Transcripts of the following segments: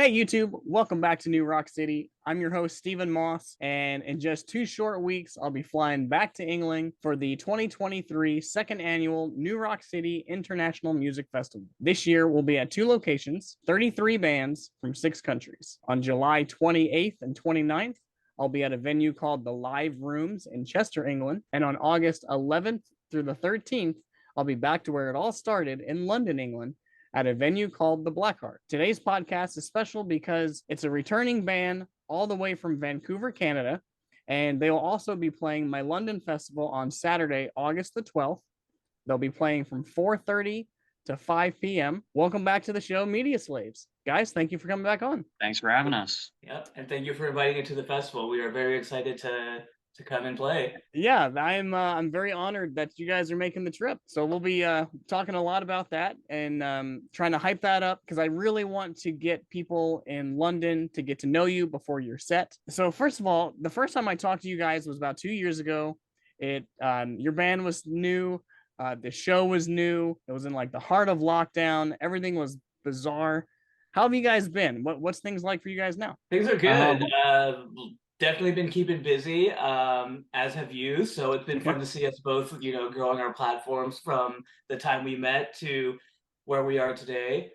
Hey YouTube, welcome back to New Rock City. I'm your host, Stephen Moss, and in just 2 short weeks, I'll be flying back to England for the 2023 second annual New Rock City International Music Festival. This year, we'll be at 2 locations, 33 bands from 6 countries. On July 28th and 29th, I'll be at a venue called the Live Rooms in Chester, England, and on August 11th through the 13th, I'll be back to where it all started in London, England, at a venue called the Blackheart. Today's podcast is special because it's a returning band all the way from Vancouver, Canada, and they will also be playing my London festival on Saturday, August the 12th. They'll be playing from 4:30 to 5 p.m. Welcome back to the show, Mediaslaves. Guys, thank you for coming back on. Thanks for having us. Yep, and thank you for inviting us to the festival. We are very excited to come and play. Yeah, I'm very honored that you guys are making the trip. So we'll be talking a lot about that and trying to hype that up because I really want to get people in London to get to know you before your set. So first of all, the first time I talked to you guys was about 2 years ago. Your band was new, the show was new. It was in like the heart of lockdown. Everything was bizarre. How have you guys been? What's things like for you guys now? Things are good. Definitely been keeping busy, as have you. So it's been fun to see us both, growing our platforms from the time we met to where we are today.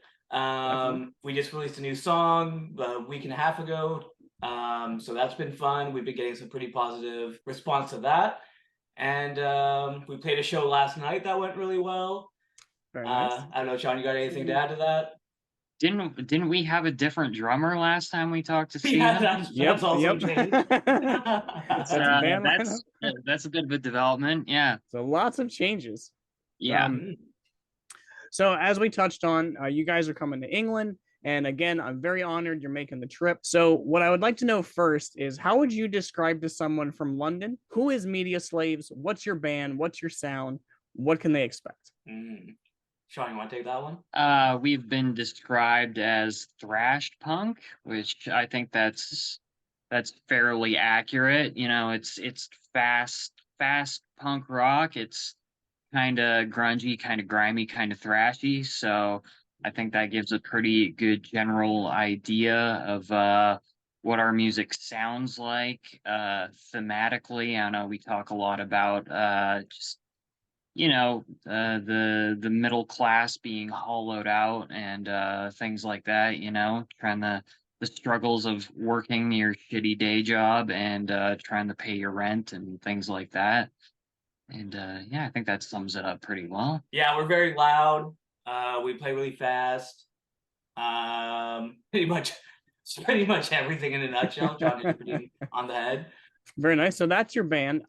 We just released a new song a week and a half ago. So that's been fun. We've been getting some pretty positive response to that. And we played a show last night that went really well. Very nice. I don't know, Sean, you got anything to add to that? Didn't we have a different drummer last time we talked to Steve? Yeah, that's also changed. That's a bit of a development. Yeah. So lots of changes. Yeah. So as we touched on, you guys are coming to England. And again, I'm very honored you're making the trip. So what I would like to know first is how would you describe to someone from London, who is Mediaslaves? What's your band? What's your sound? What can they expect? Sean, you want to take that one? We've been described as thrash punk, which I think that's fairly accurate. It's fast punk rock. It's kind of grungy, kind of grimy, kind of thrashy. So I think that gives a pretty good general idea of what our music sounds like thematically. I know we talk a lot about just the middle class being hollowed out and things like that, trying the struggles of working your shitty day job and trying to pay your rent and things like that. And I think that sums it up pretty well. Yeah, we're very loud. We play really fast. Pretty much everything in a nutshell. John is pretty on the head. Very nice. So that's your band.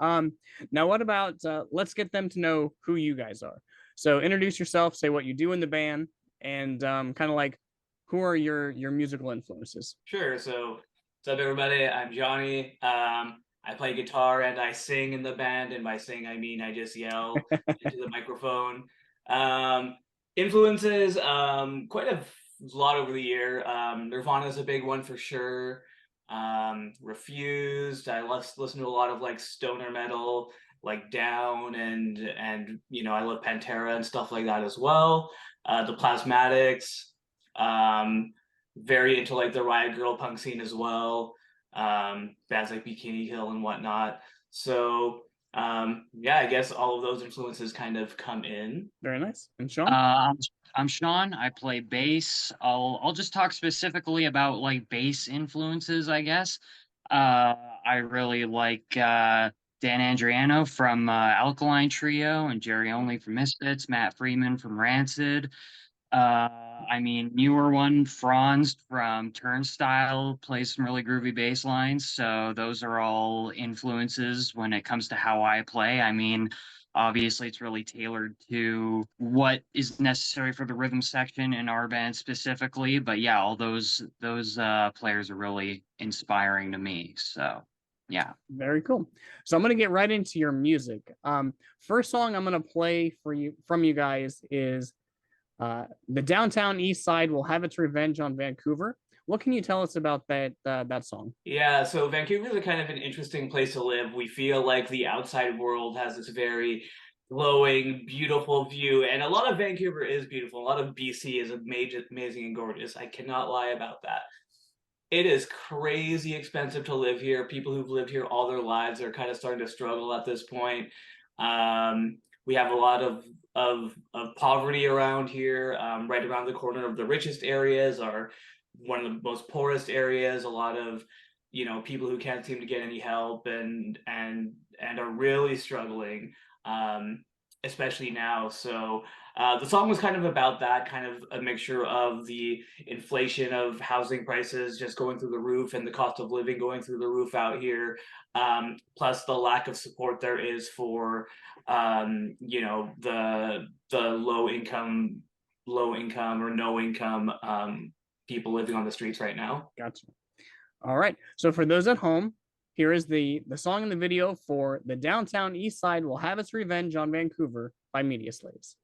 Now what about let's get them to know who you guys are. So introduce yourself, say what you do in the band, and kind of like who are your musical influences? Sure. So what's up, everybody? I'm Johnny. I play guitar and I sing in the band, and by sing I mean I just yell into the microphone. Influences, quite a lot over the year. Nirvana is a big one for sure. Refused. I listen to a lot of like stoner metal, like Down, and I love Pantera and stuff like that as well. The Plasmatics. Very into like the Riot Girl punk scene as well. Bands like Bikini Kill and whatnot. So I guess all of those influences kind of come in. Very nice. And Sean? I'm Sean. I play bass. I'll just talk specifically about like bass influences, I guess. I really like Dan Andriano from Alkaline Trio and Jerry Only from Misfits, Matt Freeman from Rancid. Newer one, Franz from Turnstile plays some really groovy bass lines. So those are all influences when it comes to how I play. Obviously, it's really tailored to what is necessary for the rhythm section in our band specifically. But yeah, all those players are really inspiring to me. So yeah. Very cool. So I'm going to get right into your music. First song I'm going to play from you guys is The Downtown East Side Will Have Its Revenge on Vancouver. What can you tell us about that song? Yeah, so Vancouver is a kind of an interesting place to live. We feel like the outside world has this very glowing, beautiful view, and a lot of Vancouver is beautiful. A lot of BC is amazing and gorgeous. I cannot lie about that. it is crazy expensive to live here. People who've lived here all their lives are kind of starting to struggle at this point. We have a lot of poverty around here. Right around the corner of the richest areas are one of the most poorest areas. A lot of people who can't seem to get any help and are really struggling, especially now. So the song was kind of about that, kind of a mixture of the inflation of housing prices just going through the roof and the cost of living going through the roof out here, plus the lack of support there is for the low income or no income people living on the streets right now. Gotcha. All right. So for those at home, here is the song and the video for The Downtown East Side Will Have Its Revenge on Vancouver by Mediaslaves.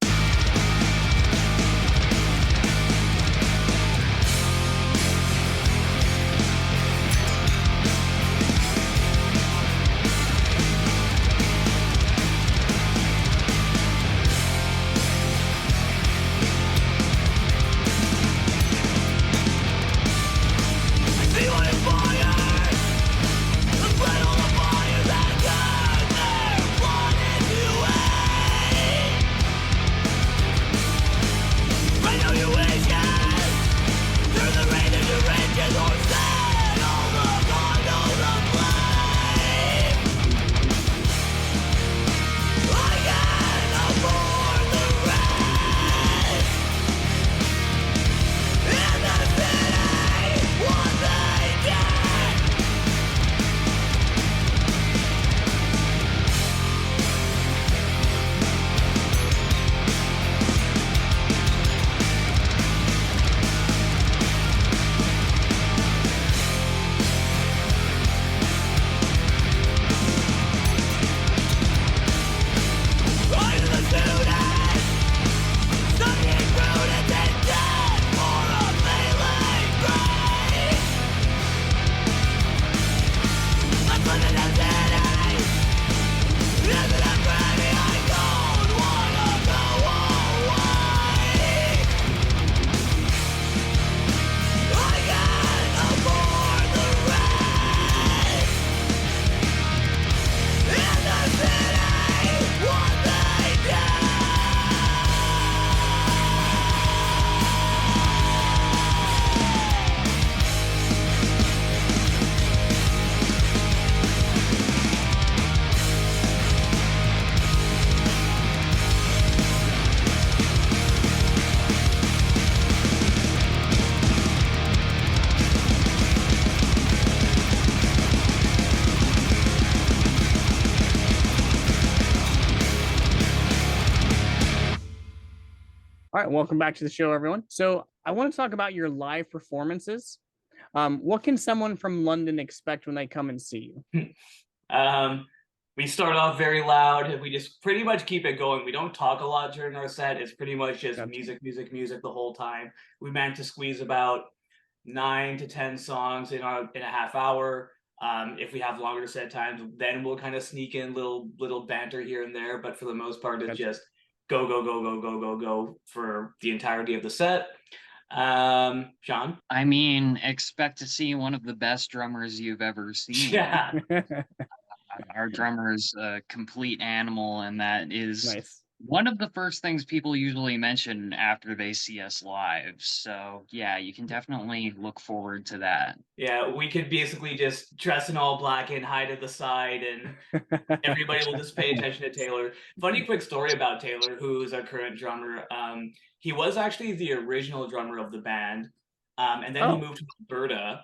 All right, welcome back to the show, everyone. So I want to talk about your live performances. What can someone from London expect when they come and see you? We start off very loud and we just pretty much keep it going. We don't talk a lot during our set. It's pretty much just music the whole time. We managed to squeeze about 9 to 10 songs in a half hour. If we have longer set times, then we'll kind of sneak in little banter here and there. But for the most part, it's just go for the entirety of the set. Sean? I mean, expect to see one of the best drummers you've ever seen. Yeah. Our drummer is a complete animal, and that is Nice. one of the first things people usually mention after they see us live. So yeah, you can definitely look forward to that. Yeah, we could basically just dress in all black and hide at the side, and everybody will just pay attention to Taylor. Funny quick story about Taylor, who's our current drummer. He was actually the original drummer of the band, and then he moved to Alberta,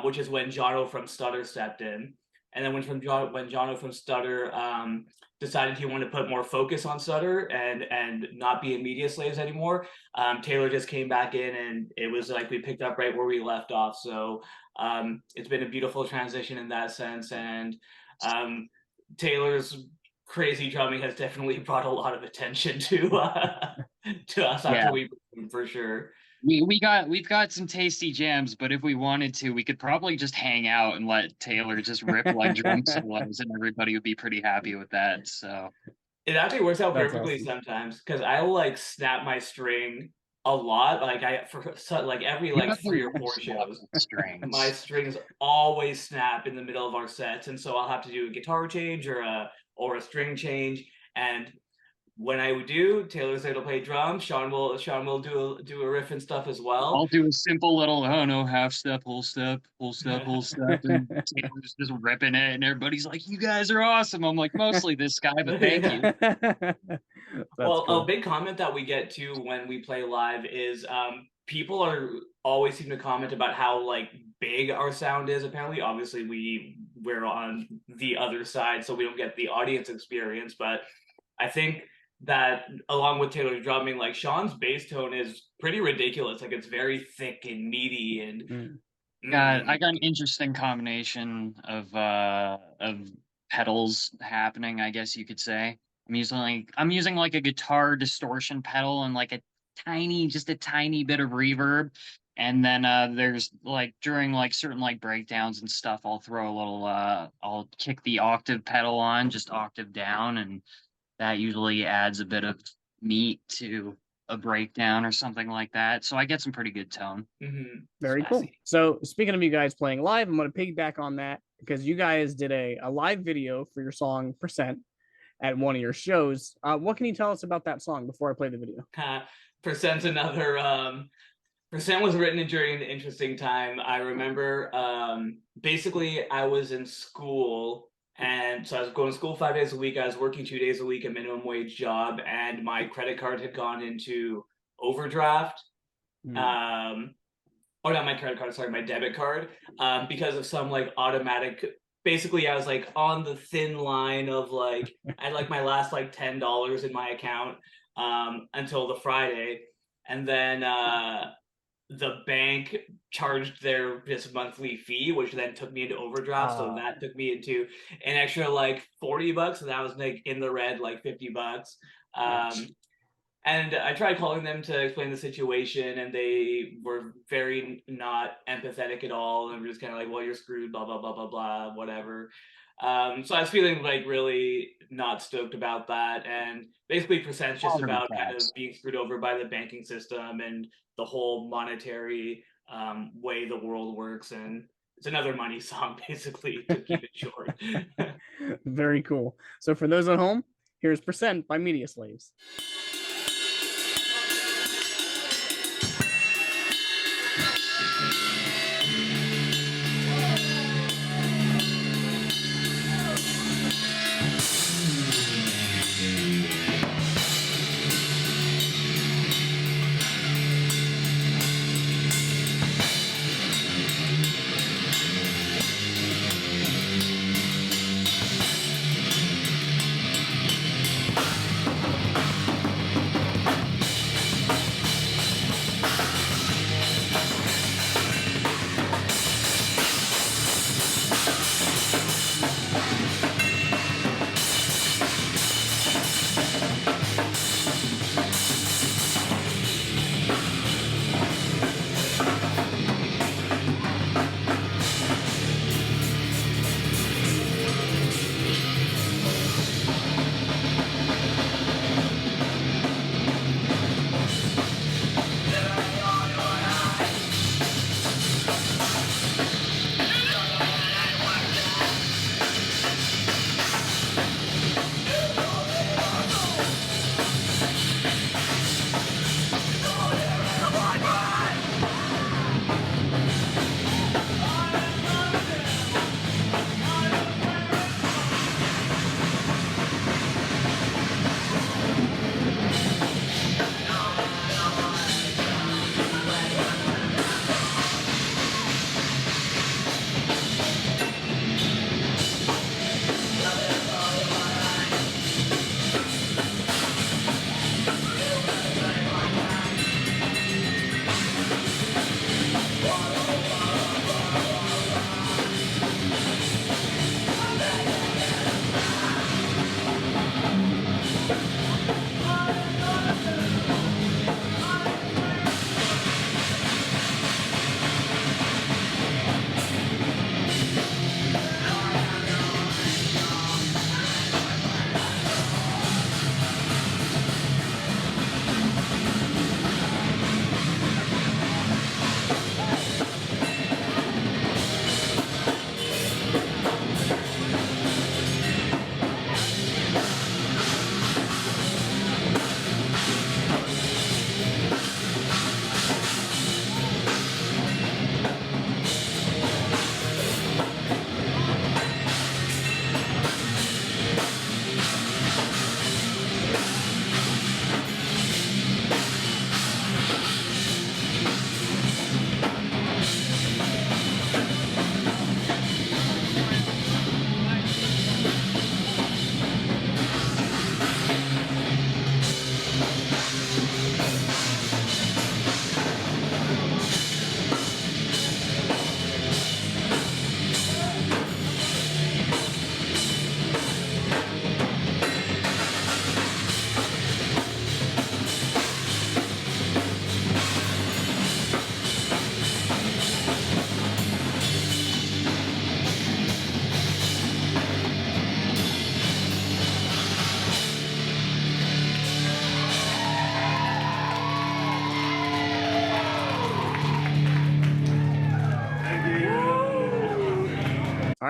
which is when Jono from Stutter stepped in. And then when Jono from Stutter decided he wanted to put more focus on Stutter and not be in Mediaslaves anymore, Taylor just came back in, and it was like we picked up right where we left off. So it's been a beautiful transition in that sense, and Taylor's crazy drumming has definitely brought a lot of attention to us after we performed, for sure. We've got some tasty jams, but if we wanted to, we could probably just hang out and let Taylor just rip like drum solos, and everybody would be pretty happy with that. So it actually works out That's perfectly awesome. sometimes, because I will like snap my string a lot. Like like every You like have the 3 or 4 worst luck shows, with my strings. strings always snap in the middle of our sets, and so I'll have to do a guitar change or a string change. And when I do, Taylor's there to play drums. Sean will do a riff and stuff as well. I'll do a simple little, oh no, half step, whole step, whole step, whole step, and Taylor's just ripping it, and everybody's like, "You guys are awesome." I'm like, mostly this guy, but thank you. That's Well, a cool. big comment that we get too when we play live is people are always seem to comment about how like big our sound is. Apparently, obviously we're on the other side, so we don't get the audience experience. But I think that along with Taylor's drumming, like Sean's bass tone is pretty ridiculous. Like it's very thick and meaty and I got an interesting combination of pedals happening, I guess you could say. I'm using like a guitar distortion pedal and like just a tiny bit of reverb. And then there's like during like certain like breakdowns and stuff, I'll kick the octave pedal on, just octave down, and that usually adds a bit of meat to a breakdown or something like that. So I get some pretty good tone. Very cool. So speaking of you guys playing live, I'm going to piggyback on that because you guys did a live video for your song Percent at one of your shows. What can you tell us about that song before I play the video? Percent's another Percent was written during an interesting time. I remember basically I was in school, and so I was going to school 5 days a week. I was working 2 days a week, a minimum wage job, and my credit card had gone into overdraft. Oh, not my credit card, sorry, my debit card, because of some like automatic. Basically, I was like on the thin line of like I had like my last like $10 in my account until the Friday, and then the bank charged their this monthly fee, which then took me into overdraft. So that took me into an extra like $40, and that was like in the red, like $50. And I tried calling them to explain the situation, and they were very not empathetic at all, and were just kind of like, "Well, you're screwed," blah blah blah blah blah, whatever. So I was feeling like really not stoked about that, and basically, Percent's just about kind of being screwed over by the banking system and the whole monetary way the world works, and it's another money song, basically, to keep it short. Very cool. So for those at home, here's Percent by Mediaslaves.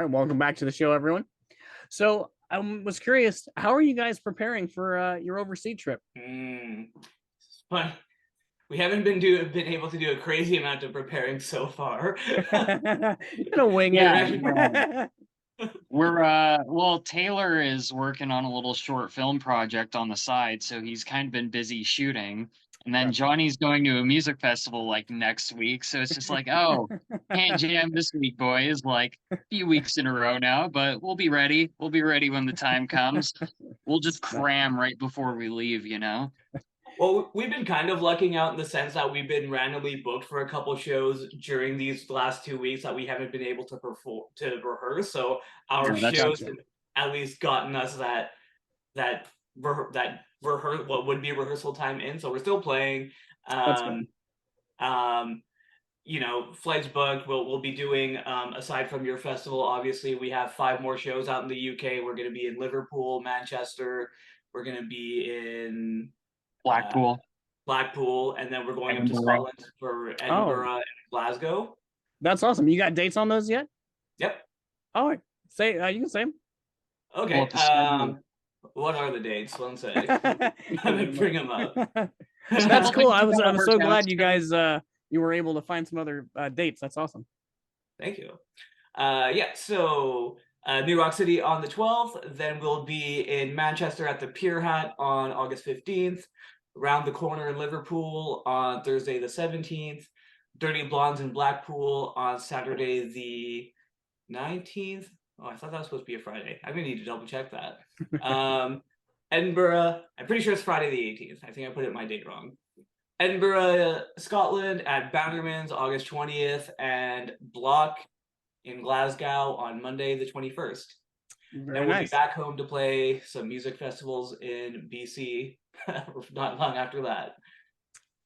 All right, welcome back to the show, everyone. So I was curious, how are you guys preparing for your overseas trip? But we haven't been able to do a crazy amount of preparing so far. You're gonna wing it. Well, Taylor is working on a little short film project on the side, so he's kind of been busy shooting. And then Johnny's going to a music festival like next week, so it's just like, oh, can't jam this week, boys. Like a few weeks in a row now, but we'll be ready. We'll be ready when the time comes. We'll just cram right before we leave, you know? Well, we've been kind of lucking out in the sense that we've been randomly booked for a couple shows during these last 2 weeks that we haven't been able to perform to rehearse. So our shows have at least gotten us that what would be rehearsal time in. So we're still playing. You know, flights booked. We'll be doing aside from your festival. Obviously, we have 5 more shows out in the UK. We're going to be in Liverpool, Manchester. We're going to be in Blackpool, and then we're going up to Scotland for Edinburgh and Glasgow. That's awesome. You got dates on those yet? Yep. Oh, say you can say them. Okay. What are the dates? One sec. Bring them up. That's cool. I was so glad you guys you were able to find some other dates. That's awesome. Thank you. Yeah. So New Rock City on the 12th. Then we'll be in Manchester at the Pier Hat on August 15th. Round the Corner in Liverpool on Thursday the 17th. Dirty Blondes in Blackpool on Saturday the 19th. Oh, I thought that was supposed to be a Friday. I'm going to need to double check that. Edinburgh, I'm pretty sure it's Friday the 18th. I think I put my date wrong. Edinburgh, Scotland at Bannerman's August 20th, and Block in Glasgow on Monday the 21st. Then we'll be back home to play some music festivals in BC not long after that.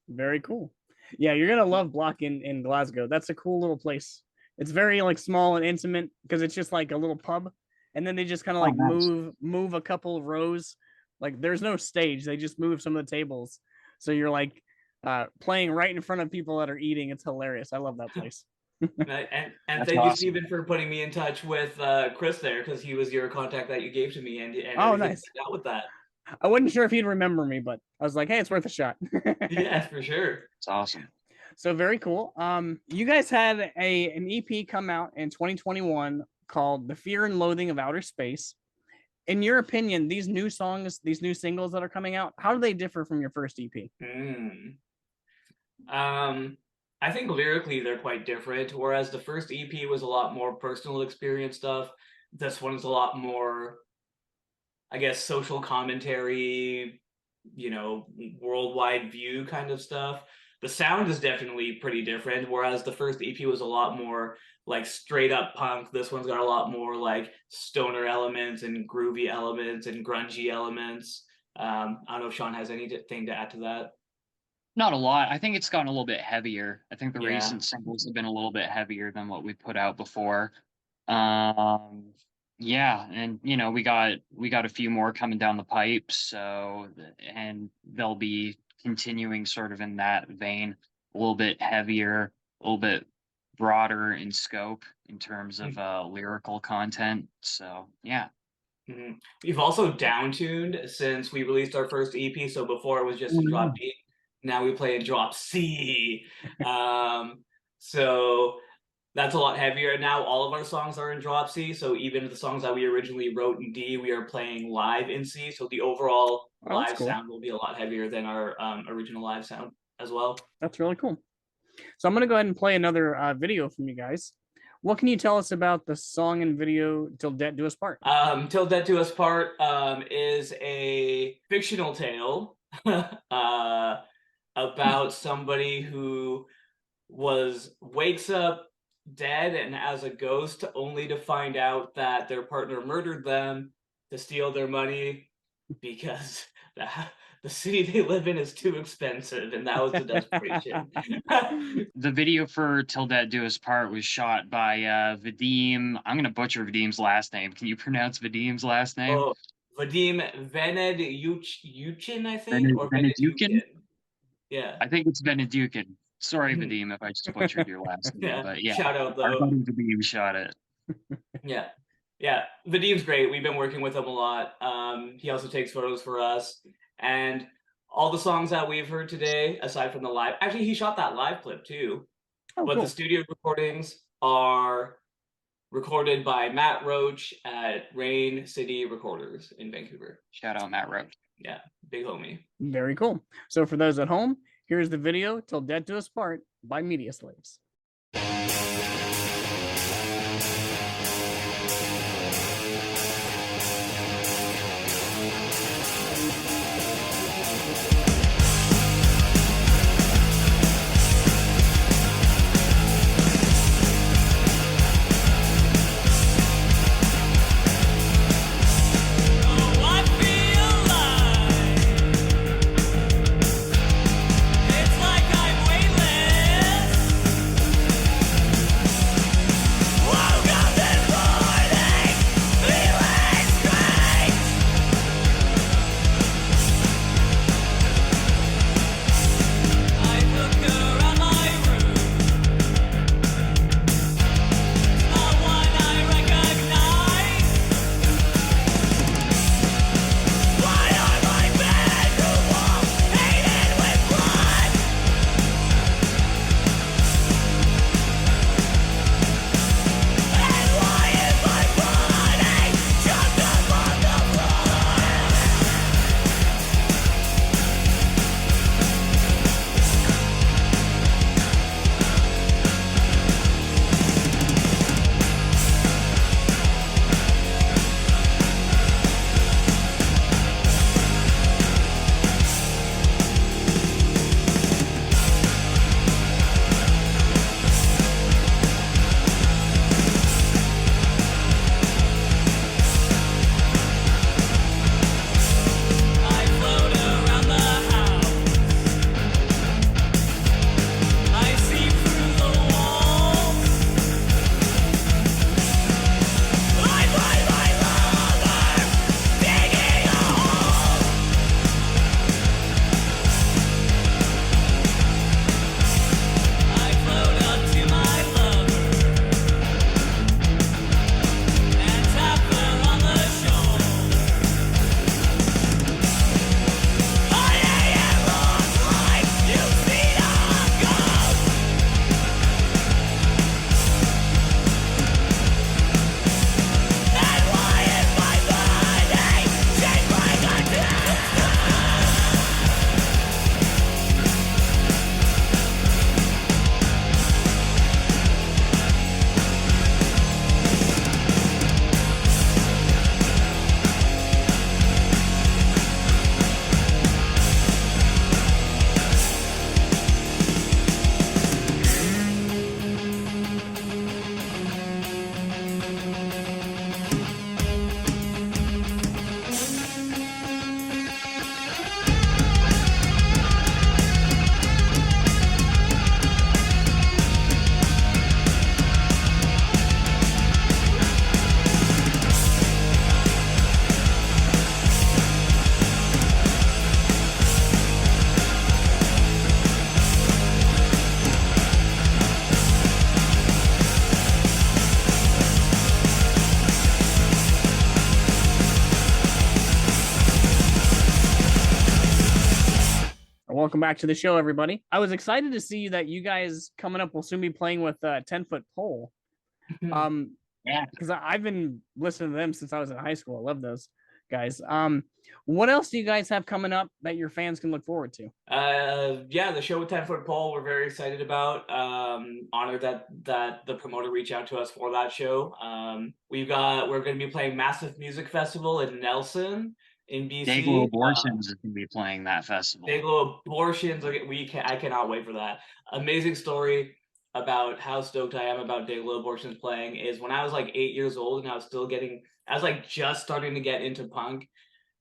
Very cool. Yeah, you're going to love Block in Glasgow. That's a cool little place. It's very like small and intimate because it's just like a little pub, and then they just kind of like move a couple of rows. Like there's no stage; they just move some of the tables, so you're like playing right in front of people that are eating. It's hilarious. I love that place. and thank you, Stephen, for putting me in touch with Chris there, because he was your contact that you gave to me, and oh, nice. Out with that. I wasn't sure if he'd remember me, but I was like, hey, it's worth a shot. Yeah, for sure. It's awesome. So very cool. You guys had an EP come out in 2021 called The Fear and Loathing of Outer Space. In your opinion, these new songs, these new singles that are coming out, how do they differ from your first EP? I think lyrically they're quite different. Whereas the first EP was a lot more personal experience stuff, this one is a lot more, I guess, social commentary, you know, worldwide view kind of stuff. The sound is definitely pretty different, whereas the first EP was a lot more like straight up punk. This one's got a lot more like stoner elements and groovy elements and grungy elements. I don't know if Sean has anything to add to that. Not a lot. I think it's gotten a little bit heavier. I think the recent singles have been a little bit heavier than what we put out before. Yeah, and you know, we got a few more coming down the pipe, so, and they'll be continuing sort of in that vein, a little bit heavier, a little bit broader in scope in terms of lyrical content. So yeah. We've also downtuned since we released our first EP. So before it was just a drop B. Now we play a drop C. So that's a lot heavier. Now all of our songs are in drop C. So even the songs that we originally wrote in D, we are playing live in C. So the overall live sound will be a lot heavier than our original live sound as well. That's really cool. So I'm going to go ahead and play another video from you guys. What can you tell us about the song and video Till Death Do Us Part? Till Death Do Us Part is a fictional tale about somebody who wakes up dead and as a ghost, only to find out that their partner murdered them to steal their money because the city they live in is too expensive, and that was the desperation. The video for Till Death Do Us Part was shot by Vadim. I'm gonna butcher Vadim's last name. Can you pronounce Vadim's last name? Oh, Vadim Venedyukin, I think, or Venedyukin. Yeah, I think it's Venedyukin. Sorry, Vadim, if I just butchered your last name. Yeah. But yeah, shout out though. Our buddy Vadim shot it. Yeah. Yeah. Vadim's great. We've been working with him a lot. He also takes photos for us. And all the songs that we've heard today, aside from the live, actually, he shot that live clip too. Oh, But cool. the studio recordings are recorded by Matt Roach at Rain City Recorders in Vancouver. Shout out Matt Roach. Yeah, big homie. Very cool. So for those at home, here's the video "Till Dead Do Us Part" by Mediaslaves. Welcome back to the show, everybody. I was excited to see that you guys coming up will soon be playing with 10-foot pole. Yeah. Because I've been listening to them since I was in high school. I love those guys. What else do you guys have coming up that your fans can look forward to? Yeah, the show with 10-foot pole we're very excited about. Honored that the promoter reached out to us for that show. We're going to be playing Massive Music Festival in Nelson in BC. Dayglow Abortions is going to be playing that festival. Dayglow Abortions, I cannot wait for that. Amazing story about how stoked I am about Dayglow Abortions playing is when I was like 8 years old and I was like just starting to get into punk.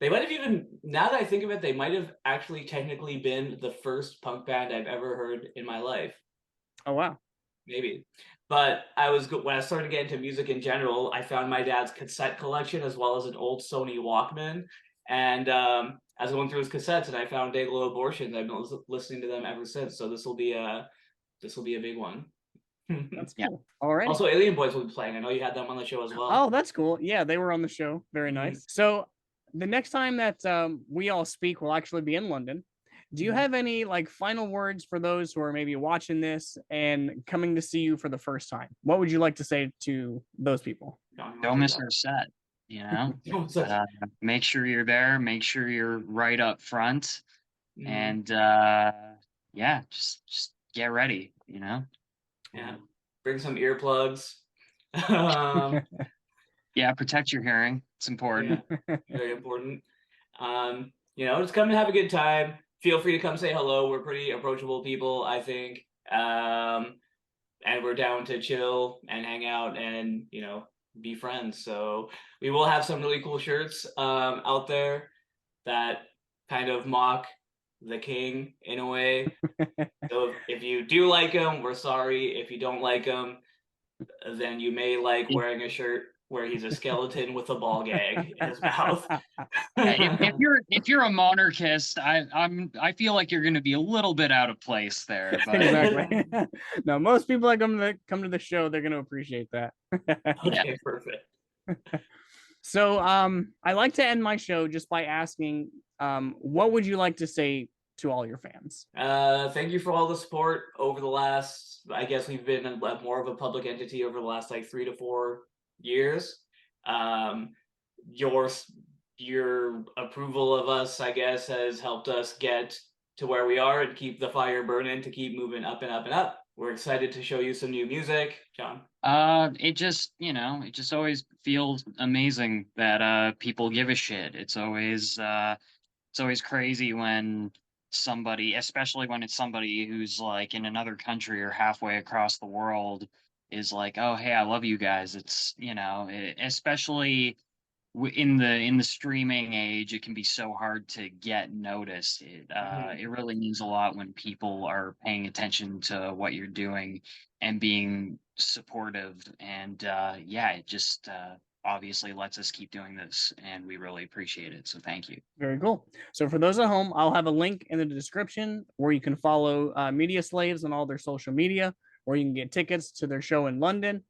They might have even, now that I think of it, they might have actually technically been the first punk band I've ever heard in my life. Oh, wow. Maybe. But when I started to get into music in general, I found my dad's cassette collection as well as an old Sony Walkman. And I was going through his cassettes and I found Dayglow Abortions. I've been listening to them ever since. So this will be a big one. That's Yeah. cool. All right. Also, Alien Boys will be playing. I know you had them on the show as well. Oh, that's cool. Yeah, they were on the show. Very Mhm. nice. So the next time that we all speak will actually be in London. Do you Mhm. have any like final words for those who are maybe watching this and coming to see you for the first time? What would you like to say to those people? John, you wanna Don't take miss that? our set, you know? Don't such- Make sure you're there, make sure you're right up front, Mhm. and yeah, just get ready, you know? Yeah, bring some earplugs. um, Yeah, protect your hearing. It's important. yeah, very important. Just come and have a good time. Feel free to come say hello. We're pretty approachable people, I think. And we're down to chill and hang out and, be friends. So we will have some really cool shirts out there that kind of mock the king in a way. So if you do like him, we're sorry. If you don't like him, then you may like wearing a shirt where he's a skeleton with a ball gag in his mouth. If you're a monarchist, I feel like you're going to be a little bit out of place there. But Exactly. No, most people that come to the show, they're going to appreciate that. Okay, perfect. So, I like to end my show just by asking, what would you like to say to all your fans? Thank you for all the support over the last. I guess we've been more of a public entity over the last like 3 to 4 years. Um, your your approval of us, I guess, has helped us get to where we are and keep the fire burning to keep moving up and up and up. We're excited to show you some new music, John. it just always feels amazing that people give a shit. It's always crazy when somebody, especially when it's somebody who's like in another country or halfway across the world, is like, "Oh, hey, I love you guys." It's, especially in the streaming age, it can be so hard to get noticed. It really means a lot when people are paying attention to what you're doing and being supportive. And yeah, it just obviously lets us keep doing this, and we really appreciate it. So thank you. Very cool. So for those at home, I'll have a link in the description where you can follow Mediaslaves on all their social media, or you can get tickets to their show in London.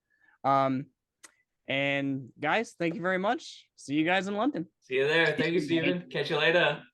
And guys, thank you very much. See you guys in London. See you there. Thank you, Steven. Catch you later.